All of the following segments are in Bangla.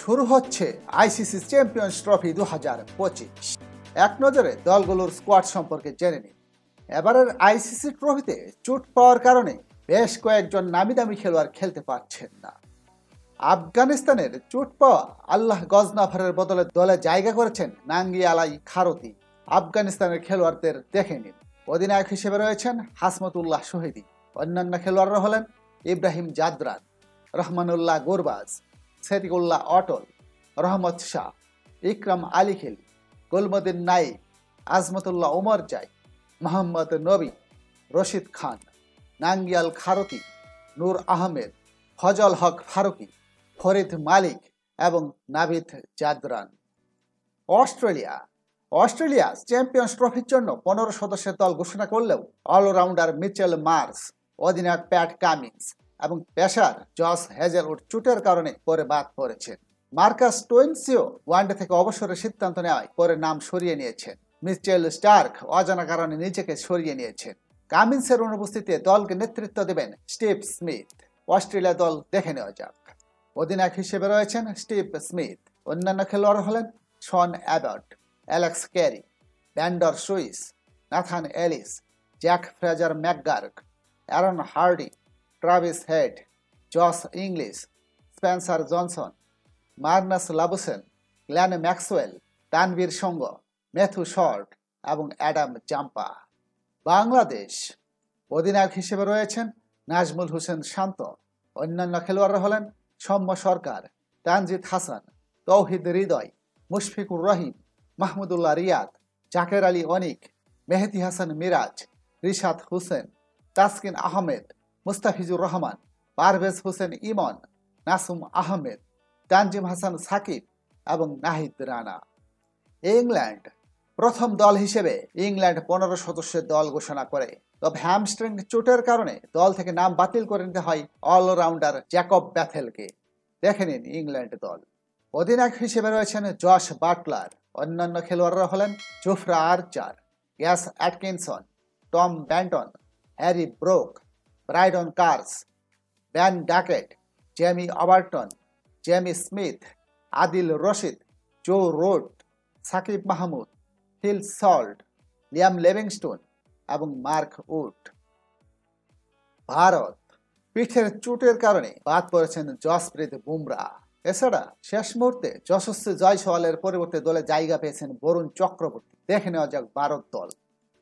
শুরু হচ্ছে আইসিসি চ্যাম্পিয়ন্স ট্রফি 2025। এক নজরে দলগুলোর স্কোয়াড সম্পর্কে জেনে নিন। এবারের আইসিসি ট্রফিতে চোট পাওয়ার কারণে বেশ কয়েকজন নামিদামি খেলোয়াড় খেলতে পারছেন না। আফগানিস্তানের চোট পাওয়া আল্লাহ গজনাফারের বদলে দলে জায়গা করেছেন নাঙ্গিয়ালাই খারতি। আফগানিস্তানের খেলোয়াড়দের দেখে নিন। অধিনায়ক হিসেবে রয়েছেন হাসমতুল্লাহ শহীদি। অন্যান্য খেলোয়াড়রা হলেন ইব্রাহিম জাদরান, রহমানুল্লাহ গুরবাজ, সেদিকুল্লাহ অটল, রহমত শাহ, ইকরাম আলী খিল, গুলমুদ্দিন নাইক, আজমতুল্লাহ উমরজাই, মোহাম্মদ নবী, রশিদ খান, নাঙ্গিয়াল খারতি, নূর আহমেদ, ফজল হক ফারুকি, ফরিদ মালিক এবং নাভিদ জাদরান। অস্ট্রেলিয়া চ্যাম্পিয়ন্স ট্রফির জন্য 15 সদস্যের দল ঘোষণা করলেও অলরাউন্ডার মিচেল মার্শ, অধিনায়ক প্যাট কামিন্স এবং পেসার জস হেজেলউড চোটের কারণে পরে বাদ পড়েছেন। মার্কাস স্টোইনসিও ওয়ানডে থেকে অবসরের সিদ্ধান্ত নেওয়ায় পরে নাম সরিয়ে নিয়েছেন। মিচেল স্টার্ক অজানা কারণে নিজেকে সরিয়ে নিয়েছেন। কামিন্সের অনুপস্থিতিতে দলকে নেতৃত্ব দেবেন স্টিভ স্মিথ। অস্ট্রেলিয়া দল দেখে নেওয়া যাক। অধিনায়ক হিসেবে রয়েছেন স্টিভ স্মিথ। অন্যান্য খেলোয়াড় হলেন Sean Abbott, Alex Carey, Ben সুইস, Nathan Ellis, Jake Fraser McGurk, Aaron Hardie, Travis Head, Josh Inglis, Spencer Johnson, Marnus Labuschagne, Glenn Maxwell, Tanveer Sangha, Matthew Short এবং অ্যাডাম জাম্পা। বাংলাদেশ অধিনায়ক হিসেবে রয়েছেন নাজমুল হোসেন শান্ত। অন্যান্য খেলোয়াড়রা হলেন সৌম্য সরকার, তানজিদ হাসান, তৌহিদ হৃদয়, মুশফিকুর রহিম, মাহমুদুল্লাহ রিয়াদ, জাকের আলী অনিক, মেহেদি হাসান মিরাজ, রিশাদ হোসেন, তাসকিন আহমেদ, মুস্তাফিজুর রহমান, পারভেজ হোসেন ইমন, নাসুম আহমেদ, তানজিম হাসান সাকিব এবং নাহিদ রানা। ইংল্যান্ড প্রথম দল হিসেবে ইংল্যান্ড 15 সদস্যের দল ঘোষণা করে, তবে হ্যামস্ট্রিং চোটের কারণে দল থেকে নাম বাতিল করে নিতে হয় অলরাউন্ডার জ্যাকব ব্যাথেলকে। দেখে নিন ইংল্যান্ড দল। অধিনায়ক হিসেবে রয়েছেন জশ বাটলার। অন্যান্য খেলোয়াড়রা হলেন Jofra Archer, Gus Atkinson, Tom Banton, Harry Brook, Brydon Carse, Ben Duckett, Jamie Overton, Jamie Smith, Adil Rashid, Joe Root, Saqib Mahmood, Phil Salt, Liam Livingstone এবং মার্ক উড। ভারত পিঠের চোটের কারণে বাদ পড়েছেন জসপ্রীত বুমরা। এছাড়া শেষ মুহূর্তে যশস্বী জয়সওয়ালের পরিবর্তে দলে জায়গা পেয়েছেন বরুণ চক্রবর্তী। দেখে নেওয়া যাক ভারত দল।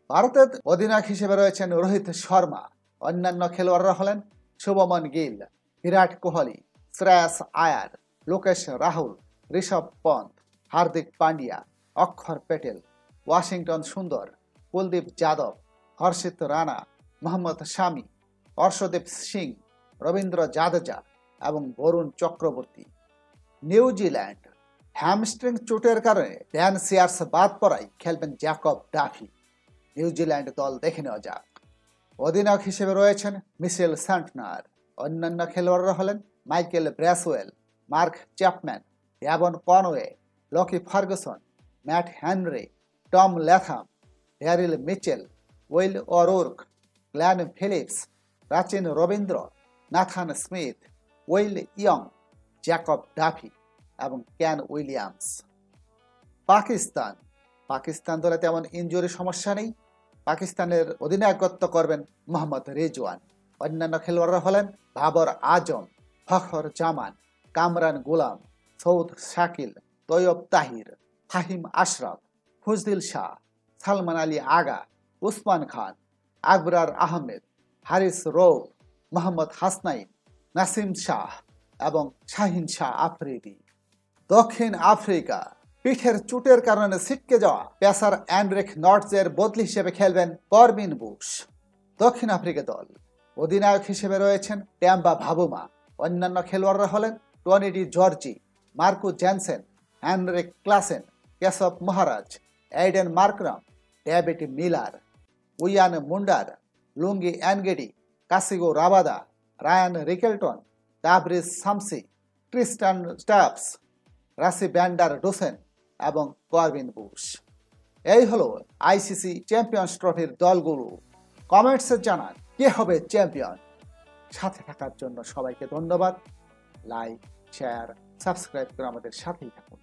ভারতের অধিনায়ক হিসেবে রয়েছেন রোহিত শর্মা। অন্যান্য খেলোয়াড়রা হলেন শুভমন গিল, বিরাট কোহলি, শ্রেয়াস আয়ার, লোকেশ রাহুল, ঋষভ পন্থ, হার্দিক পান্ডিয়া, অক্ষর প্যাটেল, ওয়াশিংটন সুন্দর, কুলদীপ যাদব, হর্ষিত রানা, মোহাম্মদ শামি, অর্শদীপ সিং, রবীন্দ্র জাদেজা এবং বরুণ চক্রবর্তী। নিউজিল্যান্ড হ্যামস্ট্রিং চোটের কারণে ড্যান সিয়ার্স বাদ পড়ায় খেলবেন জ্যাকব ডাফি। নিউজিল্যান্ড দল দেখে নেওয়া যাক। অধিনায়ক হিসেবে রয়েছেন মিশেল স্যান্টনার। অন্যান্য খেলোয়াড়রা হলেন Michael Bracewell, Mark Chapman, Devon Conway, Lockie Ferguson, Matt Henry, Tom Latham, Daryl Mitchell, Will O'Rourke, Glenn Phillips, Rachin Ravindra, Nathan Smith, Will Young, Jacob Duffy এবং ক্যান উইলিয়ামস। পাকিস্তান দলে তেমন ইনজুরি সমস্যা নেই। পাকিস্তানের অধিনায়কত্ব করবেন মোহাম্মদ রিজওয়ান। অন্যান্য খেলোয়াড়রা হলেন বাবর আজম, ফখর জামান, কামরান গুলাম, সৌদ শাকিল, তৈয়ব তাহির, ফাহিম আশরাফ, ফজদিল শাহ, সালমান আলী আগা, উসমান খান, আকবরার আহমেদ, হারিস রৌফ, মোহাম্মদ হাসনাইন, নাসিম শাহ এবং শাহিন শাহ আফ্রিদি। দক্ষিণ আফ্রিকা পিঠের চোটের কারণে ছিটকে যাওয়া পেসার অ্যান্ড্রিক নর্টজের বদলি হিসেবে খেলবেন করবিন বুশ। দক্ষিণ আফ্রিকা দল অধিনায়ক হিসেবে রয়েছেন ট্যাম্বা ভাবুমা। অন্যান্য খেলোয়াড়রা হলেন Tony de Zorzi, Marco Jansen, Heinrich Klaasen, Keshav Maharaj, Aiden Markram, David Miller, Wiaan Mulder, Lungi Ngidi, Kagiso Rabada, Ryan Rickelton, Tabraiz Shamsi, Tristan Stubbs, Rassie van der Dussen এবং করবিন বুশ। এই হলো আইসিসি চ্যাম্পিয়ন্স ট্রফির দলগুলো। কমেন্টসে জানান কে হবে চ্যাম্পিয়ন। সাথে থাকার জন্য সবাইকে ধন্যবাদ। লাইক, শেয়ার, সাবস্ক্রাইব করে আমাদের সাথেই থাকুন।